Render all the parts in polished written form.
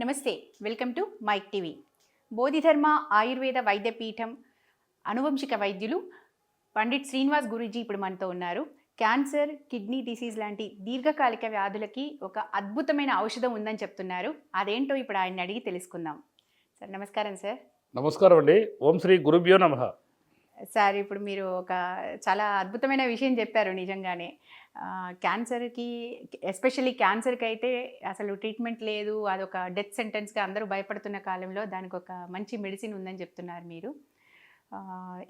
నమస్తే, welcome to mic TV. బోధి ధర్మ ఆయుర్వేద వైద్య పీఠం అనువంశిక వైద్యులు పండిట్ శ్రీనివాస్ గురూజీ ఇప్పుడు మనతో ఉన్నారు. క్యాన్సర్, కిడ్నీ డిసీజ్ లాంటి దీర్ఘకాలిక వ్యాధులకి ఒక అద్భుతమైన ఔషధం ఉందని చెప్తున్నారు. అదేంటో ఇప్పుడు ఆయన్ని అడిగి తెలుసుకుందాం. సార్ నమస్కారం. సార్ నమస్కారం అండి. ఓం శ్రీ గురుభ్యో నమః. సార్, ఇప్పుడు మీరు ఒక చాలా అద్భుతమైన విషయం చెప్పారు. నిజంగానే క్యాన్సర్కి, ఎస్పెషల్లీ క్యాన్సర్కి అయితే అసలు ట్రీట్మెంట్ లేదు, అదొక డెత్ సెంటెన్స్గా అందరూ భయపడుతున్న కాలంలో దానికి ఒక మంచి మెడిసిన్ ఉందని చెప్తున్నారు మీరు.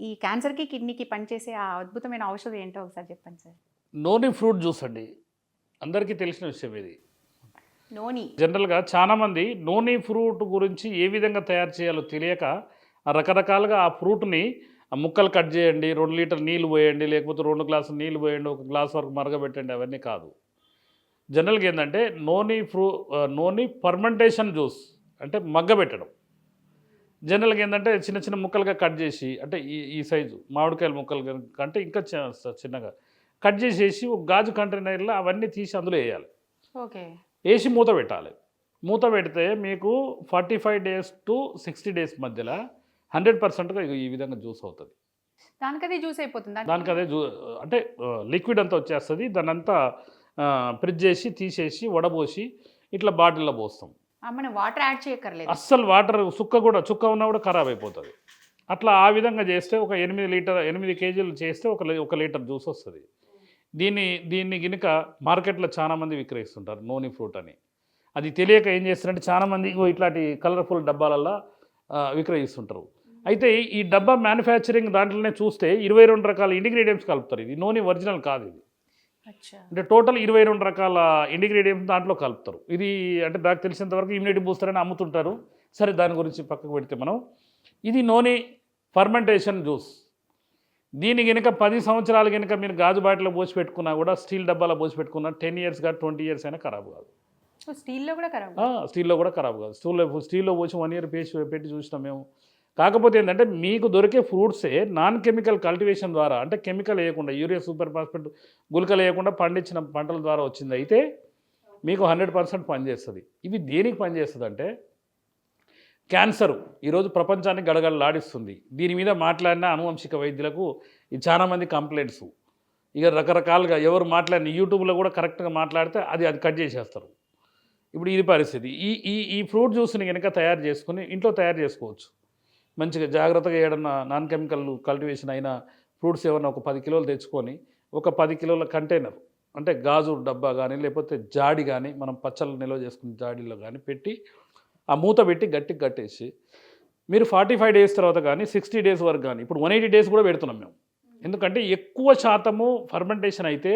ఈ క్యాన్సర్కి, కిడ్నీకి పనిచేసే ఆ అద్భుతమైన ఔషధం ఏంటో ఒకసారి చెప్పండి సార్. నోని ఫ్రూట్ జ్యూస్ అండి, అందరికీ తెలిసిన విషయం ఇది. నోని జనరల్గా చాలామంది నోని ఫ్రూట్ గురించి ఏ విధంగా తయారు చేయాలో తెలియక రకరకాలుగా ఆ ఫ్రూట్ని ముక్కలు కట్ చేయండి, 2 లీటర్ నీళ్ళు పోయండి, లేకపోతే 2 గ్లాసులు నీళ్ళు పోయండి, 1 గ్లాస్ వరకు మరగబెట్టండి, అవన్నీ కాదు. జనరల్గా ఏంటంటే నోని ఫర్మెంటేషన్ జ్యూస్ అంటే మగ్గబెట్టడం. జనరల్గా ఏంటంటే చిన్న చిన్న ముక్కలుగా కట్ చేసి, అంటే ఈ సైజు మామిడికాయల ముక్కలు కంటే ఇంకా చిన్నగా కట్ చేసేసి ఒక గాజు కంటైనర్లో అవన్నీ తీసి అందులో వేయాలి. ఓకే, వేసి మూత పెట్టాలి. మూత పెడితే మీకు 45 days to 60 days మధ్యలో 100%గా ఈ విధంగా జ్యూస్ అవుతుంది. దానికదే జ్యూస్ అయిపోతుంది. దానికి అదే అంటే లిక్విడ్ అంతా వచ్చేస్తుంది. దాన్ని అంతా ఫ్రిడ్జ్ చేసి తీసేసి వడబోసి ఇట్లా బాటిల్లో పోస్తాం. మనం వాటర్ యాడ్ చేయక్కర్లేదు. అస్సలు వాటర్ చుక్క ఉన్నా కూడా ఖరాబ్ అయిపోతుంది. అట్లా ఆ విధంగా చేస్తే ఒక 8 kgs చేస్తే ఒక లీటర్ జ్యూస్ వస్తుంది. దీన్ని గినుక మార్కెట్లో చాలామంది విక్రయిస్తుంటారు నోని ఫ్రూట్ అని. అది తెలియక ఏం చేస్తారంటే చాలామంది ఇట్లాంటి కలర్ఫుల్ డబ్బాలల్లో విక్రయిస్తుంటారు. అయితే ఈ డబ్బా మ్యానుఫ్యాక్చరింగ్ దాంట్లోనే చూస్తే 22 రకాల ఇంగ్రీడియంట్స్ కలుపుతారు. ఇది నోని ఒరిజినల్ కాదు. ఇది అంటే టోటల్ 22 రకాల ఇంగ్రీడియంట్స్ దాంట్లో కలుపుతారు. ఇది అంటే నాకు తెలిసినంతవరకు ఇమ్యూనిటీ బూస్టర్ అని అమ్ముతుంటారు. సరే, దాని గురించి పక్కకు పెడితే ఇది నోని ఫర్మెంటేషన్ జ్యూస్. దీని కనుక 10 సంవత్సరాలు కనుక మీరు గాజు బాటిలో పోసి పెట్టుకున్నా కూడా, స్టీల్ డబ్బాలో పోసి పెట్టుకున్నా 10 years 20 years అయినా ఖరాబ్ కాదు. స్టీల్లో కూడా ఖరాబ్ కాదు. స్టీల్లో పోసి 1 year పెట్టి చూసినాం మేము. కాకపోతే ఏంటంటే మీకు దొరికే ఫ్రూట్సే నాన్ కెమికల్ కల్టివేషన్ ద్వారా, అంటే కెమికల్ వేయకుండా, యూరియా సూపర్ ఫాస్ఫేట్ గుళికలు వేయకుండా పండించిన పంటల ద్వారా వచ్చింది. అయితే మీకు 100% పనిచేస్తుంది. ఇవి దేనికి పనిచేస్తుంది అంటే క్యాన్సర్ ఈరోజు ప్రపంచాన్ని గడగడలాడిస్తుంది. దీని మీద మాట్లాడిన అనువంశిక వైద్యులకు ఇది చాలామంది కంప్లైంట్స్. ఇక రకరకాలుగా ఎవరు మాట్లాడిన యూట్యూబ్లో కూడా కరెక్ట్గా మాట్లాడితే అది కట్ చేసేస్తారు. ఇప్పుడు ఇది పరిస్థితి. ఈ ఫ్రూట్ జ్యూస్ని కనుక తయారు చేసుకుని ఇంట్లో తయారు చేసుకోవచ్చు. మంచిగా జాగ్రత్తగా ఏడన్నా నాన్ కెమికల్ కల్టివేషన్ అయిన ఫ్రూట్స్ ఏమన్నా ఒక 10 కిలోలు తెచ్చుకొని ఒక 10 కిలోల కంటైనర్, అంటే గాజు డబ్బా కానీ లేకపోతే జాడి కానీ, మనం పచ్చళ్ళు నిల్వ చేసుకునే జాడీలో కానీ పెట్టి ఆ మూత పెట్టి గట్టిగా కట్టేసి మీరు 45 days తర్వాత కానీ 60 days వరకు కానీ, ఇప్పుడు 180 days కూడా పెడుతున్నాం మేము. ఎందుకంటే ఎక్కువ శాతము ఫర్మెంటేషన్ అయితే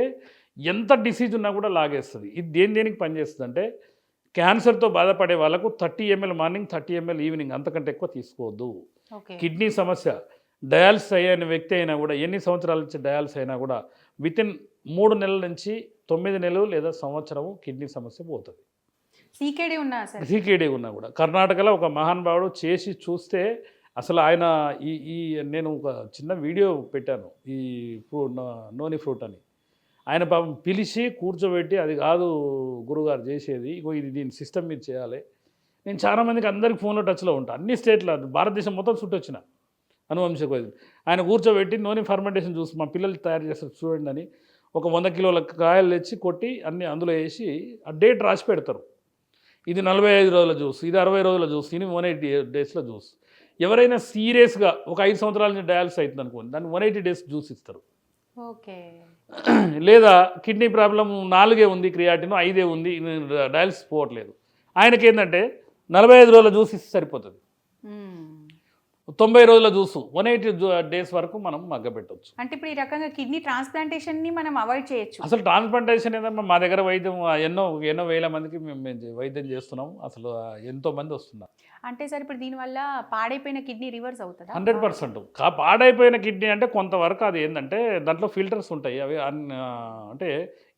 ఎంత డిసీజ్ ఉన్నా కూడా లాగేస్తుంది. ఇది దేనికి పనిచేస్తుంది అంటే క్యాన్సర్తో బాధపడే వాళ్ళకు 30 ml మార్నింగ్, 30 ml ఈవినింగ్, అంతకంటే ఎక్కువ తీసుకోవద్దు. కిడ్నీ సమస్య, డయాలసిస్ అయిన వ్యక్తి అయినా కూడా, ఎన్ని సంవత్సరాల నుంచి డయాలసిస్ అయినా కూడా వితిన్ 3 నెలల నుంచి 9 నెలలు లేదా సంవత్సరము కిడ్నీ సమస్య పోతుంది. సీకేడీ ఉన్నా కూడా. కర్ణాటకలో ఒక మహానుభావుడు చేసి చూస్తే అసలు ఆయన నేను ఒక చిన్న వీడియో పెట్టాను, ఈ నోని ఫ్రూట్ అని. ఆయన పాపం పిలిచి కూర్చోబెట్టి, అది కాదు గురుగారు చేసేది, ఇది దీని సిస్టమ్ మీరు చేయాలి. నేను చాలామందికి అందరికి ఫోన్లో టచ్లో ఉంటాను. అన్ని స్టేట్లో, భారతదేశం మొత్తం చుట్టొచ్చిన అనువంశిక వైద్యులు. ఆయన కూర్చోబెట్టి నోని ఫర్మెంటేషన్ జ్యూస్ మా పిల్లలు తయారు చేస్తారు చూడండి అని ఒక 100 కిలోల కాయలు తెచ్చి కొట్టి అన్నీ అందులో వేసి ఆ డేట్ రాసి పెడతారు. ఇది 45 రోజుల జ్యూస్, ఇది 60 రోజుల జ్యూస్, ఇది 180 days జ్యూస్. ఎవరైనా సీరియస్గా ఒక 5 సంవత్సరాల నుంచి డయాలసిస్ అవుతుంది అనుకోండి, దాన్ని 180 days జ్యూస్ ఇస్తారు. ఓకే. లేదా కిడ్నీ ప్రాబ్లం 4 ఉంది, క్రియాటిన్ 5 ఉంది, డయాలసిస్ పోవట్లేదు, ఆయనకి ఏంటంటే 45 రోజుల జ్యూస్ ఇస్తే సరిపోతుంది. 90 రోజుల జ్యూసు 180 days వరకు మనం మగ్గబెట్టవచ్చు. అంటే ఇప్పుడు ఈ రకంగా కిడ్నీ ట్రాన్స్ప్లాంటేషన్ని మనం అవాయిడ్ చేయొచ్చు. అసలు ట్రాన్స్ప్లాంటేషన్ ఏదమ్మా, మా దగ్గర వైద్యం ఎన్నో వేల మందికి మేము వైద్యం చేస్తున్నాం. అసలు ఎంతోమంది వస్తున్నారు. అంటే సార్, ఇప్పుడు దీనివల్ల పాడైపోయిన కిడ్నీ రివర్స్ అవుతుందా? 100%. పాడైపోయిన కిడ్నీ అంటే కొంతవరకు అది ఏంటంటే దాంట్లో ఫిల్టర్స్ ఉంటాయి, అవి అంటే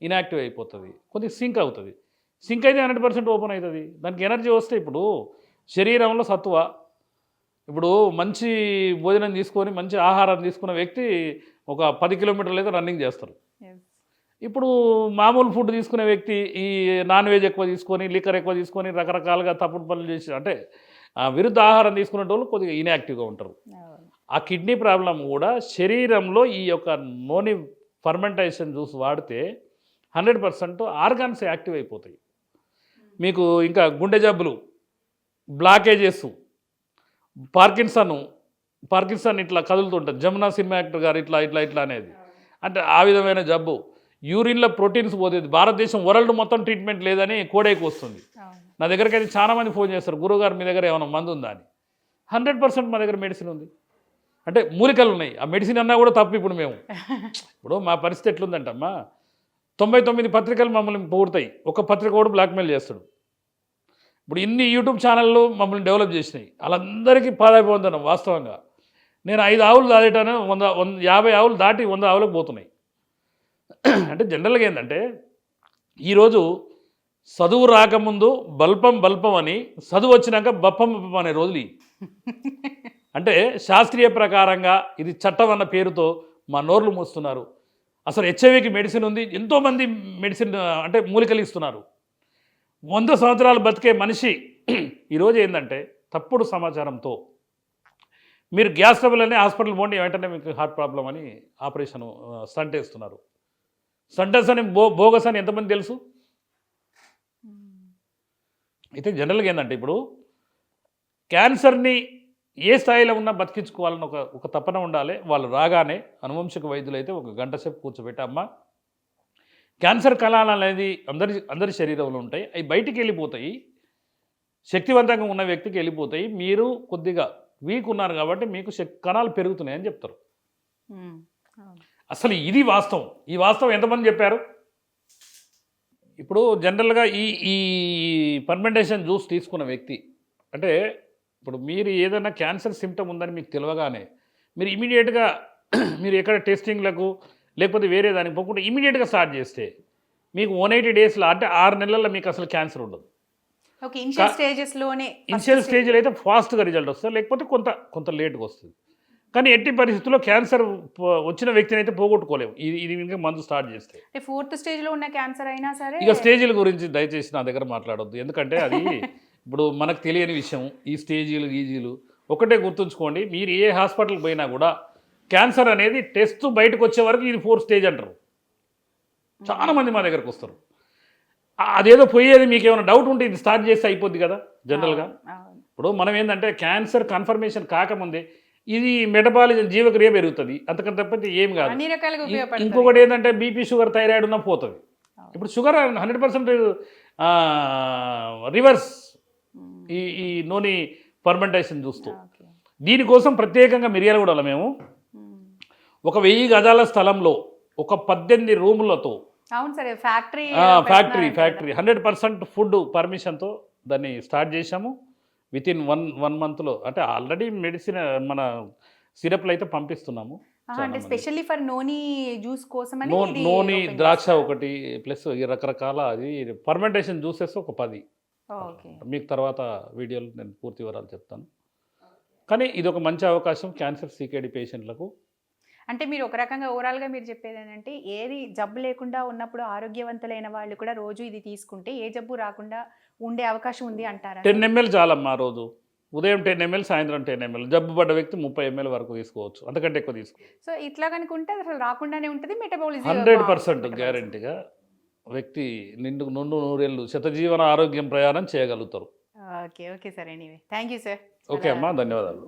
ఇన్యాక్టివ్ అయిపోతుంది, కొద్దిగా సింక్ అవుతుంది. సింక్ అయితే 100% ఓపెన్ అవుతుంది. దానికి ఎనర్జీ వస్తే, ఇప్పుడు శరీరంలో సత్వ, ఇప్పుడు మంచి భోజనం తీసుకొని మంచి ఆహారం తీసుకున్న వ్యక్తి ఒక 10 కిలోమీటర్లు అయితే రన్నింగ్ చేస్తారు. ఇప్పుడు మామూలు ఫుడ్ తీసుకునే వ్యక్తి ఈ నాన్ వెజ్ ఎక్కువ తీసుకొని లిక్కర్ ఎక్కువ తీసుకొని రకరకాలుగా తప్పుడు పనులు చేసి అంటే విరుద్ధ ఆహారం తీసుకునే వాళ్ళు కొద్దిగా ఇన్యాక్టివ్గా ఉంటారు. ఆ కిడ్నీ ప్రాబ్లం కూడా శరీరంలో ఈ యొక్క నోని ఫర్మెంటేషన్ జ్యూస్ వాడితే 100% ఆర్గాన్స్ యాక్టివ్ అయిపోతాయి. మీకు ఇంకా గుండె జబ్బులు, బ్లాకేజెస్, పార్కిన్సన్ ఇట్లా కదులుతుంటుంది. జమునా సినిమా యాక్టర్ గారు ఇట్లా అనేది అంటే ఆ విధమైన జబ్బు. యూరిన్లో ప్రోటీన్స్ పోతుంది. భారతదేశం వరల్డ్ మొత్తం ట్రీట్మెంట్ లేదని కోడైకి వస్తుంది. నా దగ్గరికి అయితే చాలామంది ఫోన్ చేస్తారు, గురువుగారు మీ దగ్గర ఏమైనా మందు ఉందా అని. 100% మా దగ్గర మెడిసిన్ ఉంది. అంటే మూలికలు ఉన్నాయి. ఆ మెడిసిన్ అన్నా కూడా తప్పు. ఇప్పుడు మా పరిస్థితి ఎట్లుందంటమ్మా, 99 పత్రికలు మమ్మల్ని పొగుడతాయి, ఒక పత్రిక కూడా బ్లాక్మెయిల్ చేస్తాడు. ఇప్పుడు ఇన్ని యూట్యూబ్ ఛానళ్ళు మమ్మల్ని డెవలప్ చేసినాయి, వాళ్ళందరికీ పాడైపోతున్నాం. వాస్తవంగా నేను 5 ఆవులు దాటేటాను, 50 ఆవులు దాటి 100 ఆవులకు పోతున్నాయి. అంటే జనరల్గా ఏంటంటే ఈరోజు చదువు రాకముందు బల్పం అని, చదువు వచ్చినాక బప్పం అనే రోజులు. అంటే శాస్త్రీయ ప్రకారంగా ఇది చట్టం అన్న పేరుతో మా నోర్లు మూస్తున్నారు. అసలు హెచ్ఐవికి మెడిసిన్ ఉంది, ఎంతోమంది మెడిసిన్ అంటే మూలికలు ఇస్తున్నారు. 100 సంవత్సరాలు బతికే మనిషి ఈరోజు ఏంటంటే తప్పుడు సమాచారంతో మీరు గ్యాస్ ట్రబుల్ అని హాస్పిటల్ పోండి, వెంటనే మీకు హార్ట్ ప్రాబ్లం అని ఆపరేషన్ స్టంట్ వేస్తున్నారు. స్టంటర్స్ అని బోగస్ అని ఎంతమంది తెలుసు? అయితే జనరల్గా ఏంటంటే ఇప్పుడు క్యాన్సర్ని ఏ స్థాయిలో ఉన్నా బతికించుకోవాలని ఒక తపన ఉండాలి. వాళ్ళు రాగానే అనువంశిక వైద్యులు అయితే 1 గంట సేపు కూర్చోబెట్టి, అమ్మ క్యాన్సర్ కణాలు అనేది అందరి శరీరంలో ఉంటాయి, అవి బయటికి వెళ్ళిపోతాయి, శక్తివంతంగా ఉన్న వ్యక్తికి వెళ్ళిపోతాయి, మీరు కొద్దిగా వీక్ ఉన్నారు కాబట్టి మీకు కణాలు పెరుగుతున్నాయి అని చెప్తారు. అసలు ఇది వాస్తవం. ఈ వాస్తవం ఎంతమంది చెప్పారు? ఇప్పుడు జనరల్గా ఈ ఫర్మెంటేషన్ జ్యూస్ తీసుకున్న వ్యక్తి అంటే ఇప్పుడు మీరు ఏదైనా క్యాన్సర్ సిమ్టమ్ ఉందని మీకు తెలియగానే మీరు ఇమీడియట్గా మీరు ఎక్కడ టెస్టింగ్లకు లేకపోతే వేరే దానికి పోకుండా ఇమీడియట్గా స్టార్ట్ చేస్తే మీకు 180 డేస్లో అంటే 6 నెలల్లో మీకు అసలు క్యాన్సర్ ఉండదు. ఇనిషియల్ స్టేజ్లో అయితే ఫాస్ట్గా రిజల్ట్ వస్తుంది, లేకపోతే కొంత లేట్గా వస్తుంది. కానీ ఎట్టి పరిస్థితుల్లో క్యాన్సర్ వచ్చిన వ్యక్తిని అయితే పోగొట్టుకోలేము ఇది ఇంకా మందు స్టార్ట్ చేస్తే. 4th స్టేజ్లో ఉన్న క్యాన్సర్ అయినా సరే ఇక స్టేజీల గురించి దయచేసి నా దగ్గర మాట్లాడొద్దు, ఎందుకంటే అది ఇప్పుడు మనకు తెలియని విషయం. ఈ స్టేజీలు ఒకటే గుర్తుంచుకోండి, మీరు ఏ హాస్పిటల్కి పోయినా కూడా క్యాన్సర్ అనేది టెస్ట్ బయటకు వచ్చే వరకు ఇది 4th స్టేజ్ అంటారు. చాలామంది మా దగ్గరకు వస్తారు. అదేదో పోయేది మీకు ఏమైనా డౌట్ ఉంటే ఇది స్టార్ట్ చేస్తే అయిపోద్ది కదా జనరల్గా. ఇప్పుడు మనం ఏంటంటే క్యాన్సర్ కన్ఫర్మేషన్ కాకముందే ఇది మెటబాలిజం జీవక్రియ పెరుగుతుంది, అంతకంత తప్పితే ఏం కాదు. ఇంకొకటి ఏంటంటే బీపీ షుగర్ థైరాయిడ్ ఉన్న పోతుంది. ఇప్పుడు షుగర్ 100% రివర్స్ ఈ నోని ఫర్మెంటేషన్ చూస్తూ. దీనికోసం ప్రత్యేకంగా మిర్యాలగూడలో మేము ఒక 1000 గజాల స్థలంలో ఒక 18 రూములతో ఫ్యాక్టరీ 100% ఫుడ్ పర్మిషన్తో దాన్ని స్టార్ట్ చేశాము. వితిన్ వన్ మంత్లో అంటే ఆల్రెడీ మెడిసిన్ మన సిరప్లు అయితే పంపిస్తున్నాము. అంటే స్పెషల్లీ ఫర్ నోని జ్యూస్ కోసం నోని ద్రాక్ష ఒకటి ప్లస్ రకరకాల అది ఫర్మెంటేషన్ జ్యూసెస్ ఒక 10. మీకు తర్వాత వీడియోలో నేను పూర్తి వివరాలు చెప్తాను. కానీ ఇది ఒక మంచి అవకాశం క్యాన్సర్ సికేడి పేషెంట్లకు. అంటే మీరు ఒక రకంగా ఓవరాల్గా మీరు చెప్పేది ఏంటంటే ఏది జబ్బు లేకుండా ఉన్నప్పుడు ఆరోగ్యవంతులైన వాళ్ళు కూడా రోజు ఇది తీసుకుంటే ఏ జబ్బు రాకుండా ఉండే అవకాశం ఉంది అంటారా? 10 ml చాలమ్మా రోజు. ఉదయం 10 ml, సాయంత్రం 10 ml. జబ్బు పడ్డ వ్యక్తి 30 ml వరకు తీసుకోవచ్చు, అంతకంటే ఎక్కువ తీసుకోవచ్చు. సో ఇట్లా కనుకుంటే అసలు రాకుండానే ఉంటుంది మెటబాలిజం. 100% గ్యారంటీగా వ్యక్తి నిండు నూరేళ్ళు శతజీవన ఆరోగ్యం ప్రయాణం చేయగలుగుతారు. Okay sir. Anyway thank you sir. Okay అమ్మా, ధన్యవాదాలు.